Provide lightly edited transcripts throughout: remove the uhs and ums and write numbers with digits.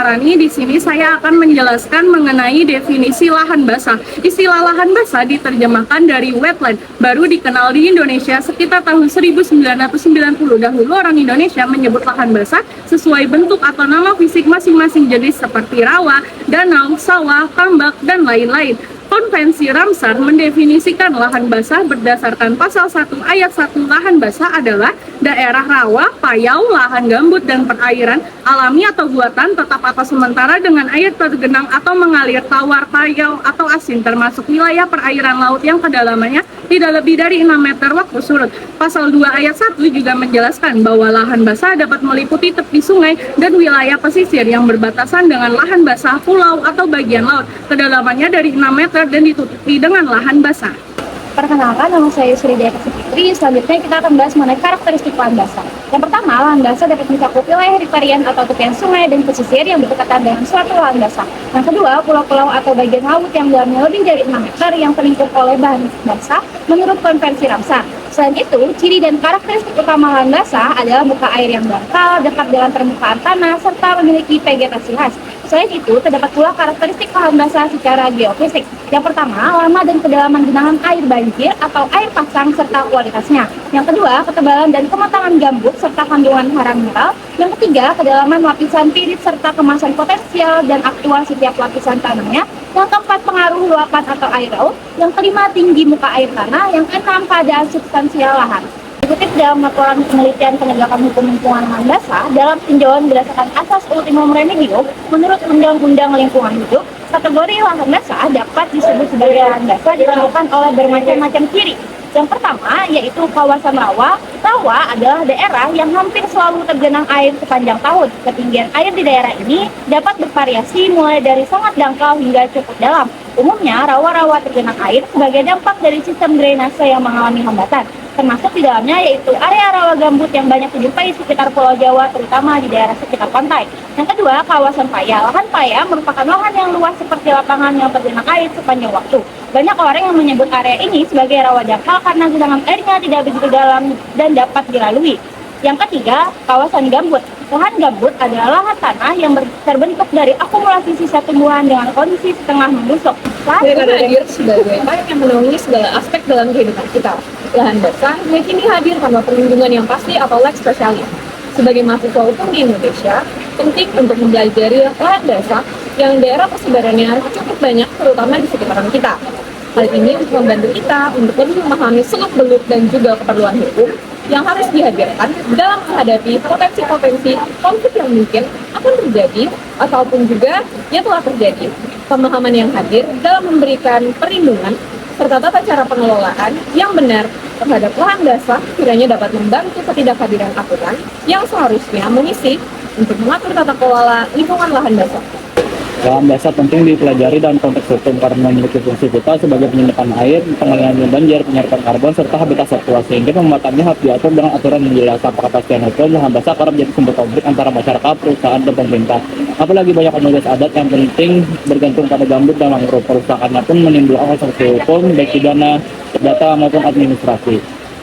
Maharani. Di sini saya akan menjelaskan mengenai definisi lahan basah. Istilah lahan basah diterjemahkan dari wetland, baru dikenal di Indonesia sekitar tahun 1990. Dahulu orang Indonesia menyebut lahan basah sesuai bentuk atau nama fisik masing-masing jenis seperti rawa, danau, sawah, tambak, dan lain-lain. Konvensi Ramsar mendefinisikan lahan basah berdasarkan pasal 1 ayat 1. Lahan basah adalah daerah rawa, payau, lahan gambut, dan perairan alami atau buatan tetap atau sementara dengan air tergenang atau mengalir tawar, payau, atau asin, termasuk wilayah perairan laut yang kedalamannya tidak lebih dari 6 meter waktu surut. Pasal 2 ayat 1 juga menjelaskan bahwa lahan basah dapat meliputi tepi sungai dan wilayah pesisir yang berbatasan dengan lahan basah pulau atau bagian laut kedalamannya dari 6 meter dan ditutupi dengan lahan basah. Perkenalkan, nama saya Sri Dea Fitri. Selanjutnya kita akan bahas mengenai karakteristik lahan basah. Yang pertama, lahan basah dapat mencakup wilayah riparian atau tepian sungai dan pesisir yang berdekatan dengan suatu lahan basah. Yang kedua, pulau-pulau atau bagian laut yang dalamnya lebih dari 6 meter yang terlingkup oleh bahan basah menurut konvensi Ramsar. Selain itu, ciri dan karakteristik utama lahan basah adalah muka air yang dangkal, dekat dengan permukaan tanah, serta memiliki vegetasi khas. Selain itu, terdapat pula karakteristik lahan basah secara geofisik. Yang pertama, lama dan kedalaman genangan air banjir atau air pasang serta kualitasnya. Yang kedua, ketebalan dan kematangan gambut serta kandungan hara mineral. Yang ketiga, kedalaman lapisan pirit serta kemasan potensial dan aktual setiap lapisan tanahnya. Yang keempat, pengaruh luapan atau air laut. Yang kelima, tinggi muka air tanah. Yang keenam, keadaan substansial lahan. Dikutip dalam laporan penelitian penegakan hukum lingkungan lahan basah dalam tinjauan berdasarkan asas ultimum remedium menurut Undang-Undang Lingkungan Hidup, kategori lahan basah dapat disebut sebagai lahan basah ditentukan oleh bermacam-macam ciri. Yang pertama yaitu kawasan rawa. Rawa adalah daerah yang hampir selalu tergenang air sepanjang tahun. Ketinggian air di daerah ini dapat bervariasi mulai dari sangat dangkal hingga cukup dalam. Umumnya, rawa-rawa tergenang air sebagai dampak dari sistem drainase yang mengalami hambatan. Termasuk di dalamnya yaitu area rawa gambut yang banyak dijumpai sekitar Pulau Jawa, terutama di daerah sekitar pantai. Yang kedua, kawasan paya. Lahan paya merupakan lahan yang luas seperti lapangan yang tergenang air sepanjang waktu. Banyak orang yang menyebut area ini sebagai rawa dangkal karena genangan airnya tidak begitu dalam dan dapat dilalui. Yang ketiga, kawasan gambut. Lahan gambut adalah lahan tanah yang terbentuk dari akumulasi sisa tumbuhan dengan kondisi setengah membusuk. Dengan hadir sebagai lahan yang menaungi segala aspek dalam kehidupan kita. Lahan basah kini hadir tanpa perlindungan yang pasti atau lex specialis. Sebagai mahasiswa hukum di Indonesia, penting untuk mempelajari lahan basah yang daerah persebarannya cukup banyak, terutama di sekitaran kita. Hal ini untuk membantu kita untuk lebih memahami seluk-beluk dan juga keperluan hukum yang harus dihadirkan dalam menghadapi potensi-potensi konflik yang mungkin akan terjadi ataupun juga yang telah terjadi. Pemahaman yang hadir dalam memberikan perlindungan serta tata cara pengelolaan yang benar terhadap lahan basah kiranya dapat membantu ketidakhadiran aturan yang seharusnya mengisi untuk mengatur tata kelola lingkungan lahan basah. Lahan basah penting dipelajari dalam konteks hukum karena memiliki fungsi vital sebagai penyedotan air, pengalihan banjir, penyerapan karbon, serta habitat satwa, sehingga pembuatannya harus diatur dengan aturan yang jelas. Tanpa kepastian hukum, lahan basah kerap menjadi sumber konflik antara masyarakat, perusahaan, dan pemerintah. Apalagi banyak komunitas adat yang penting bergantung pada gambut dan mangrove. Perusahaannya pun menimbulkan sanksi hukum, baik pidana, perdata, maupun administrasi.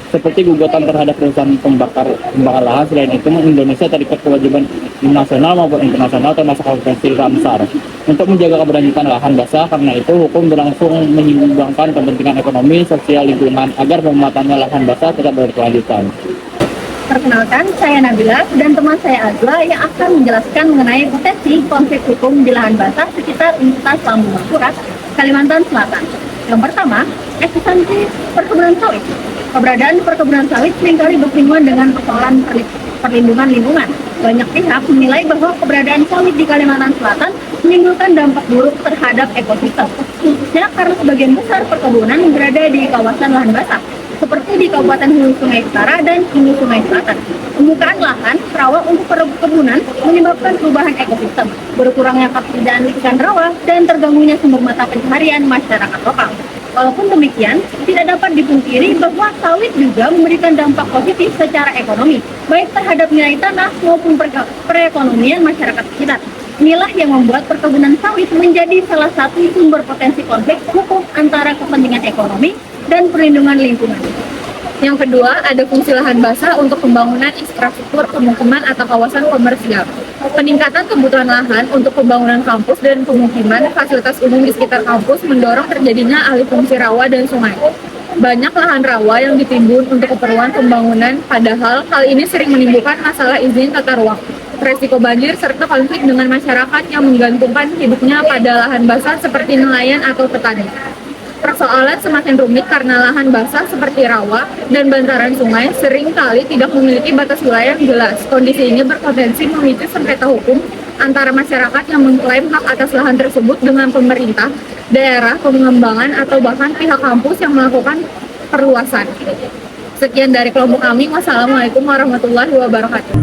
Seperti gugatan terhadap perusahaan pembakar lahan. Selain itu, Indonesia terikat kewajiban nasional maupun internasional termasuk konvensi Ramsar untuk menjaga keberlanjutan lahan basah. Karena itu, hukum berlangsung menyeimbangkan kepentingan ekonomi, sosial, lingkungan agar pemuatannya lahan basah tetap berkelanjutan. Perkenalkan, saya Nabila dan teman saya Azla yang akan menjelaskan mengenai potensi konflik hukum di lahan basah sekitar Universitas Lambung Mangkurat, Kalimantan Selatan. Yang pertama, eksistensi perkebunan sawit. Keberadaan perkebunan sawit seringkali bersinggungan dengan persoalan perlindungan lingkungan. Banyak pihak menilai bahwa keberadaan sawit di Kalimantan Selatan menimbulkan dampak buruk terhadap ekosistem, khususnya karena sebagian besar perkebunan berada di kawasan lahan basah, seperti di Kabupaten Hulu Sungai Utara dan Hulu Sungai Selatan. Pembukaan lahan rawa untuk perkebunan menyebabkan perubahan ekosistem, berkurangnya ketersediaan ikan rawa, dan terganggunya sumber mata pencaharian masyarakat lokal. Walaupun demikian, tidak dapat dipungkiri bahwa sawit juga memberikan dampak positif secara ekonomi, baik terhadap nilai tanah maupun perekonomian masyarakat sekitar. Inilah yang membuat perkebunan sawit menjadi salah satu sumber potensi konflik hukum antara kepentingan ekonomi dan perlindungan lingkungan. Yang kedua, ada fungsi lahan basah untuk pembangunan infrastruktur pemukiman atau kawasan komersial. Peningkatan kebutuhan lahan untuk pembangunan kampus dan pemukiman fasilitas umum di sekitar kampus mendorong terjadinya alih fungsi rawa dan sungai. Banyak lahan rawa yang ditimbun untuk keperluan pembangunan, padahal hal ini sering menimbulkan masalah izin tata ruang, resiko banjir, serta konflik dengan masyarakat yang menggantungkan hidupnya pada lahan basah seperti nelayan atau petani. Persoalan semakin rumit karena lahan basah seperti rawa dan bantaran sungai sering kali tidak memiliki batas wilayah yang jelas. Kondisi ini berpotensi memicu sengketa hukum antara masyarakat yang mengklaim hak atas lahan tersebut dengan pemerintah, daerah, pengembangan, atau bahkan pihak kampus yang melakukan perluasan. Sekian dari kelompok kami. Wassalamualaikum warahmatullahi wabarakatuh.